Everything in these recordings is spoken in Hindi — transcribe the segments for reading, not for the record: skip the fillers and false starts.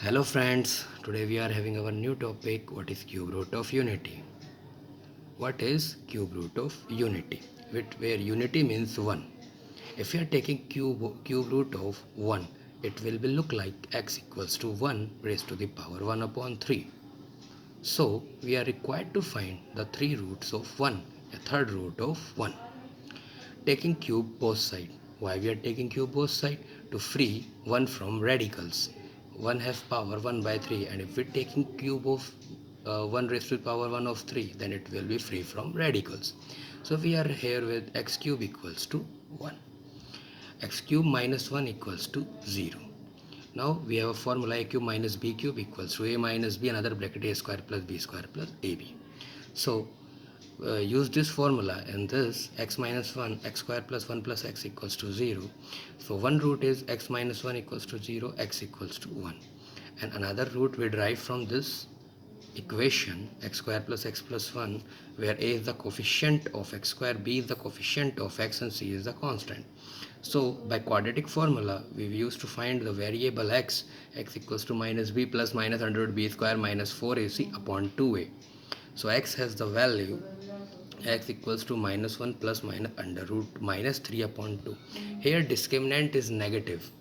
Hello friends, today we are having our new topic, what is cube root of unity. What is cube root of unity? Where unity means 1. If we are taking cube root of 1, it will be look like x equals to 1 raised to the power 1 upon 3. So we are required to find the 3 roots of 1, a third root of 1. Taking cube both side. Why we are taking cube both side? To free 1 from radicals. 1 has power 1 by 3, and if we are taking cube of 1 raised to the power 1 of 3, then it will be free from radicals. So we are here with x cube equals to 1. X cube minus 1 equals to 0. Now we have a formula a cube minus b cube equals to a minus b, another bracket, a square plus b square plus ab. So use this formula, and this x minus 1, x square plus 1 plus x equals to 0. So one root is x minus 1 equals to 0, x equals to 1. And another root we derive from this equation, x square plus x plus 1, where a is the coefficient of x square, b is the coefficient of x, and c is the constant. So by quadratic formula, we used to find the variable x equals to minus b plus minus under root b square minus 4ac upon 2a. So x has the value x equals to minus 1 plus minus under root minus 3 upon 2. Here discriminant is negative.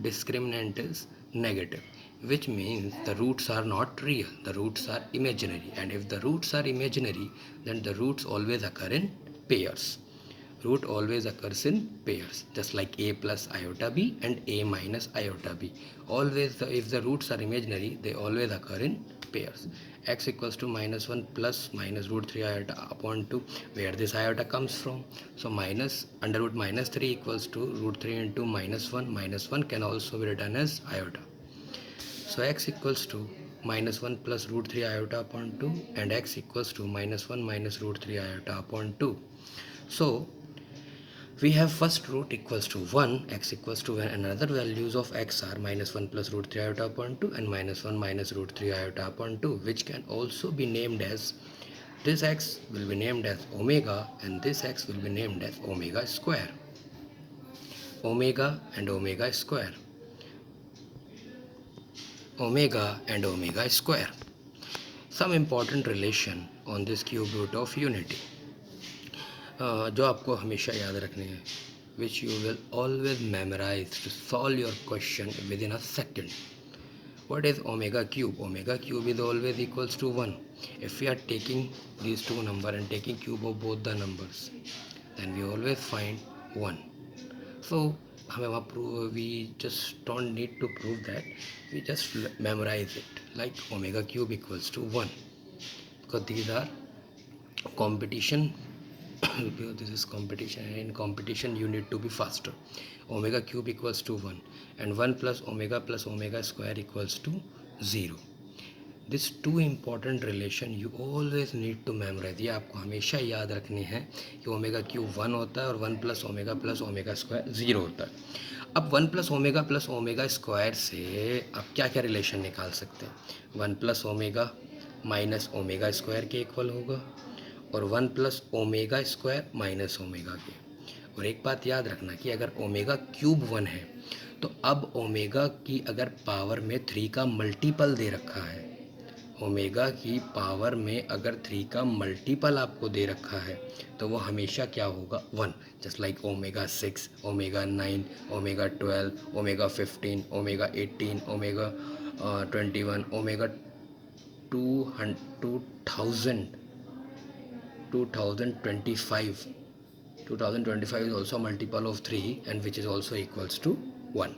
Discriminant is negative, which means the roots are not real. The roots are imaginary. And if the roots are imaginary, then the roots always occur in pairs. Root always occurs in pairs, just like a plus iota b and a minus iota b. Always, if the roots are imaginary, they always occur in pairs. X equals to minus 1 plus minus root 3 iota upon 2, where this iota comes from. So minus under root minus 3 equals to root 3 into minus 1. Minus 1 can also be written as iota. So x equals to minus 1 plus root 3 iota upon 2, and x equals to minus 1 minus root 3 iota upon 2. So we have first root equals to 1, x equals to 1, and another values of x are minus 1 plus root 3 iota upon 2 and minus 1 minus root 3 iota upon 2, which can also be named as, this x will be named as omega, and this x will be named as omega square. Omega and omega square. Omega and omega square. Some important relation on this cube root of unity. जो आपको हमेशा याद रखने हैं, which you will always memorize to solve your question within a second. What is omega cube? Omega cube is always equals to 1. If we are taking these two numbers and taking cube of both the numbers, then we always find 1. So हमें वहाँ we just don't need to prove that, we just memorize it, like omega cube equals to 1, because these are competition. This is competition, and in competition you need to be faster. Omega cube equals to 1, and 1 plus omega square equals to 0. This two important relation you always need to memorize. ये आपको हमेशा याद रखनी है कि ओमेगा क्यूब 1 होता है और 1 प्लस ओमेगा स्क्वायर 0 होता है. अब 1 प्लस ओमेगा स्क्वायर से आप क्या क्या रिलेशन निकाल सकते हैं? 1 plus omega minus omega square के इक्वल होगा, और 1 plus omega square minus omega के. और एक बात याद रखना कि अगर ओमेगा क्यूब 1 है, तो अब ओमेगा की अगर पावर में 3 का मल्टीपल दे रखा है, ओमेगा की पावर में अगर 3 का मल्टीपल आपको दे रखा है, तो वो हमेशा क्या होगा? 1. Just like omega 6, omega 9, omega 12, omega 15, omega 18, omega 21, omega 2025. 2025 is also a multiple of 3, and which is also equals to 1.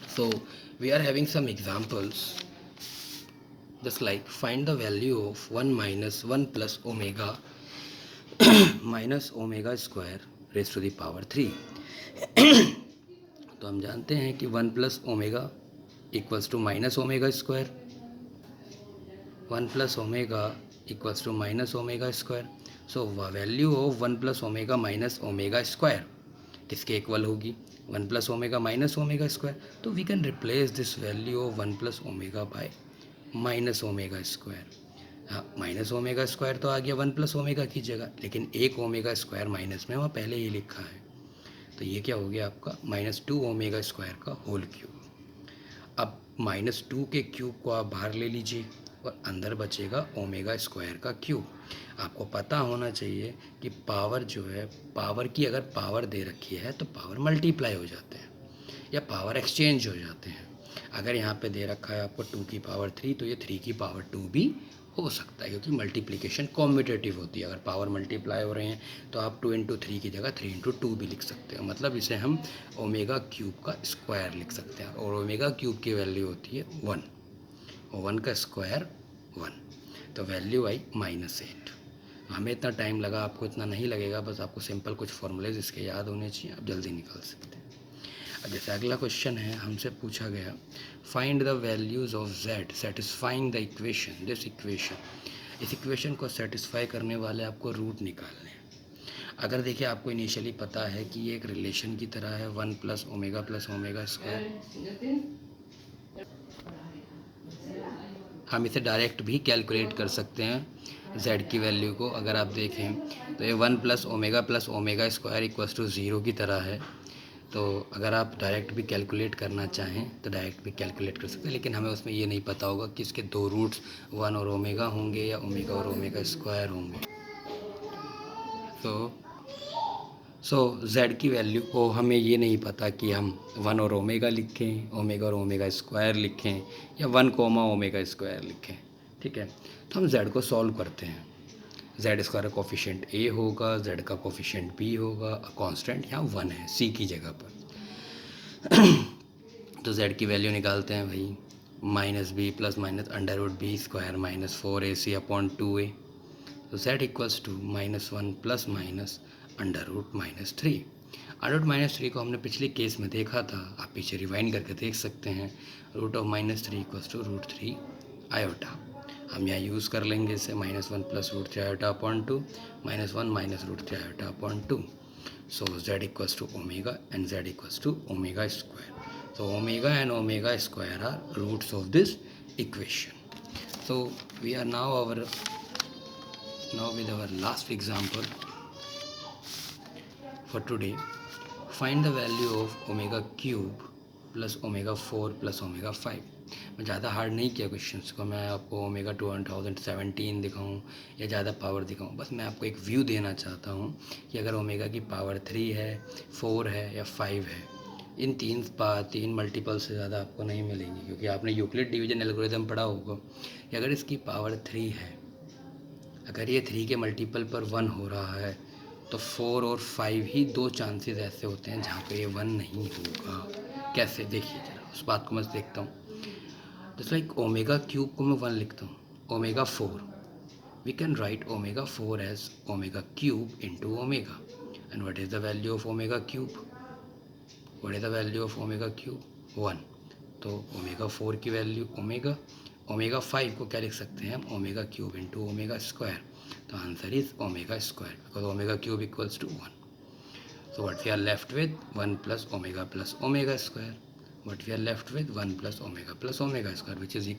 So we are having some examples, just like find the value of 1 minus 1 plus omega minus omega square raised to the power 3. तो हम जानते हैं कि 1 plus omega equals to minus omega square, 1 plus omega equals to minus omega square. So value of 1 plus omega minus omega square किसके इक्वल होगी? 1 plus omega minus omega square. तो we can replace this value of 1 plus omega by minus omega square. हाँ, माइनस ओमेगा स्क्वायर तो आ गया 1 प्लस ओमेगा की जगह, लेकिन एक ओमेगा स्क्वायर माइनस में वहाँ पहले ही लिखा है, तो ये क्या हो गया आपका? -2 ओमेगा स्क्वायर का होल क्यूब. अब -2 के क्यूब को आप बाहर ले लीजिए और अंदर बचेगा ओमेगा स्क्वायर का क्यूब। आपको पता होना चाहिए कि पावर जो है, पावर की अगर पावर दे रखी है तो पावर मल्टीप्लाई हो जाते हैं या पावर एक्सचेंज हो जाते हैं। अगर यहाँ पे दे रखा है आपको 2 की पावर 3, तो ये 3 की पावर 2 भी हो सकता है, क्योंकि मल्टीप्लिकेशन कॉम्यूटेटिव होती है। अगर पावर मल्टीप्लाई हो रहे हैं तो आप 2 × 3 की जगह 3 × 2 भी लिख सकते हो। मतलब इसे हम ओमेगा क्यूब का स्क्वायर लिख सकते हैं, और ओमेगा क्यूब की वैल्यू होती है 1, और 1 का स्क्वायर 1, तो वैल्यू आई -8। हमें इतना टाइम लगा, आपको इतना नहीं लगेगा, बस आपको सिंपल कुछ फॉर्मूलेज इसके याद होने चाहिए, आप जल्दी निकाल सकते हैं। अब जैसे अगला क्वेश्चन है, हमसे पूछा गया find the values of z satisfying the equation, this equation. इस इक्वेशन को सेटिस्फाई करने वाले आपको रूट निकालने हैं। अगर देखिए आपको इनिशियली पता है कि ये एक रिलेशन की तरह है, 1 + ओमेगा स्क्वायर। हम इसे डायरेक्ट भी कैलकुलेट कर सकते हैं z की वैल्यू को। अगर आप देखें तो ये 1 + ओमेगा स्क्वायर = 0 की तरह है। तो अगर आप डायरेक्ट भी कैलकुलेट करना चाहें तो डायरेक्ट भी कैलकुलेट कर सकते हैं, लेकिन हमें उसमें ये नहीं पता होगा कि इसके दो रूट्स 1 और ओमेगा होंगे या ओमेगा और ओमेगा स्क्वायर होंगे। सो z की वैल्यू को हमें ये नहीं पता कि हम 1 और ओमेगा लिखें, ओमेगा और ओमेगा स्क्वायर लिखें, या 1, ओमेगा स्क्वायर लिखें। ठीक है, तो हम z को सॉल्व करते हैं। z स्क्वायर कोफिशिएंट a होगा, z का कोफिशिएंट b होगा, कांस्टेंट यहाँ 1 है c की जगह पर। तो z की वैल्यू निकालते हैं भाई, -b + √b² -4ac/2a। तो z = -1 ± √-3। √-3 को हमने पिछले केस में देखा था, आप पीछे रिवाइंड करके देख सकते हैं। √3 = √3 आयोटा। हम यहाँ यूज़ कर लेंगे इसे, -1 + √3 आयोटा/2 -1 - √3 आयोटा/2। सो z = omega and z = omega square. So omega and omega square are roots of this equation. So we are now with our last example for today. Find the value of omega cube plus omega 4 plus omega 5. मैं ज़्यादा हार्ड नहीं किया क्वेश्चंस को, मैं आपको ओमेगा 2017 दिखाऊँ या ज़्यादा पावर दिखाऊँ, बस मैं आपको एक व्यू देना चाहता हूँ कि अगर ओमेगा की पावर 3 है, 4 है या 5 है, इन तीन मल्टीपल से ज़्यादा आपको नहीं मिलेंगी, क्योंकि आपने यूक्लिड डिवीजन एल्गोरिथम पढ़ा होगा कि अगर इसकी पावर 3 है, अगर ये 3 के मल्टीपल पर 1 हो रहा है, तो 4 और 5 ही 2 चांसेस ऐसे होते हैं जहाँ पे ये 1 नहीं होगा। कैसे, देखिए जरा उस बात को मैं देखता हूँ। जैसे लाइक ओमेगा क्यूब को मैं 1 लिखता हूँ, omega 4, we can write omega 4 as omega cube into omega. And what is the value of omega cube? What is the value of omega cube? 1। तो ओमेगा 4 की वैल्यू ओमेगा 5 को क्या लिख सकते हैं हम? Omega cube into omega square. तो answer is omega square, because omega cube = 1। So what we are left with 1 + omega square. What we are left with 1 + omega square which is =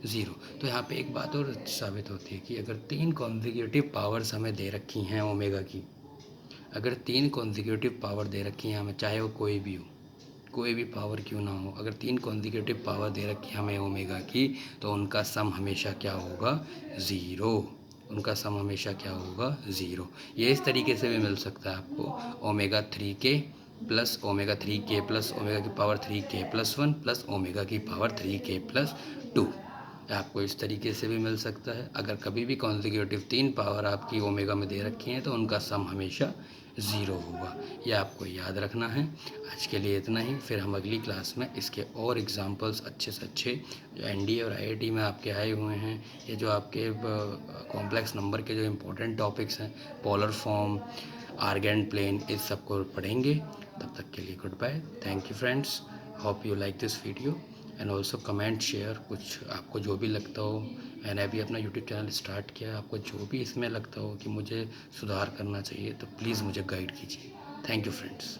0। तो यहाँ पे एक बात और साबित होती है कि अगर 3 कॉन्जिक्यूटिव पावर्स हमें दे रखी हैं ओमेगा की, अगर 3 कॉन्जिक्यूटिव पावर दे रखी हैं हमें, चाहे वो कोई भी हो, कोई भी पावर क्यों ना हो, अगर 3 कॉन्जिक्यूटिव पावर दे रखी है हमें ओमेगा की, तो उनका सम हमेशा क्या होगा? 0। उनका सम हमेशा क्या होगा? 0। ये इस तरीके से भी मिल सकता है आपको, omega 3k plus omega 3k plus omega की पावर 3k + 1 प्लस ओमेगा की पावर 3k + 2। आपको इस तरीके से भी मिल सकता है। अगर कभी भी कॉन्जिक्यूटिव 3 पावर आपकी ओमेगा में दे रखी हैं तो उनका सम हमेशा 0 होगा। ये आपको याद रखना है। आज के लिए इतना ही, फिर हम अगली क्लास में इसके और एग्जांपल्स अच्छे से अच्छे जो एनडीए और आईआईटी में आपके आए हुए हैं, ये जो आपके कॉम्प्लेक्स नंबर के जो इम्पोर्टेंट टॉपिक्स हैं, पोलर फॉर्म, आर्गेंट प्लेन, इस सब को पढ़ेंगे। तब तक के लिए good bye. Thank you friends, hope you like this video and also comment share. कुछ आपको जो भी लगता हो, मैंने अभी अपना यूट्यूब चैनल स्टार्ट किया है, आपको जो भी इसमें लगता हो कि मुझे सुधार करना चाहिए तो प्लीज़ मुझे गाइड कीजिए। Thank you friends.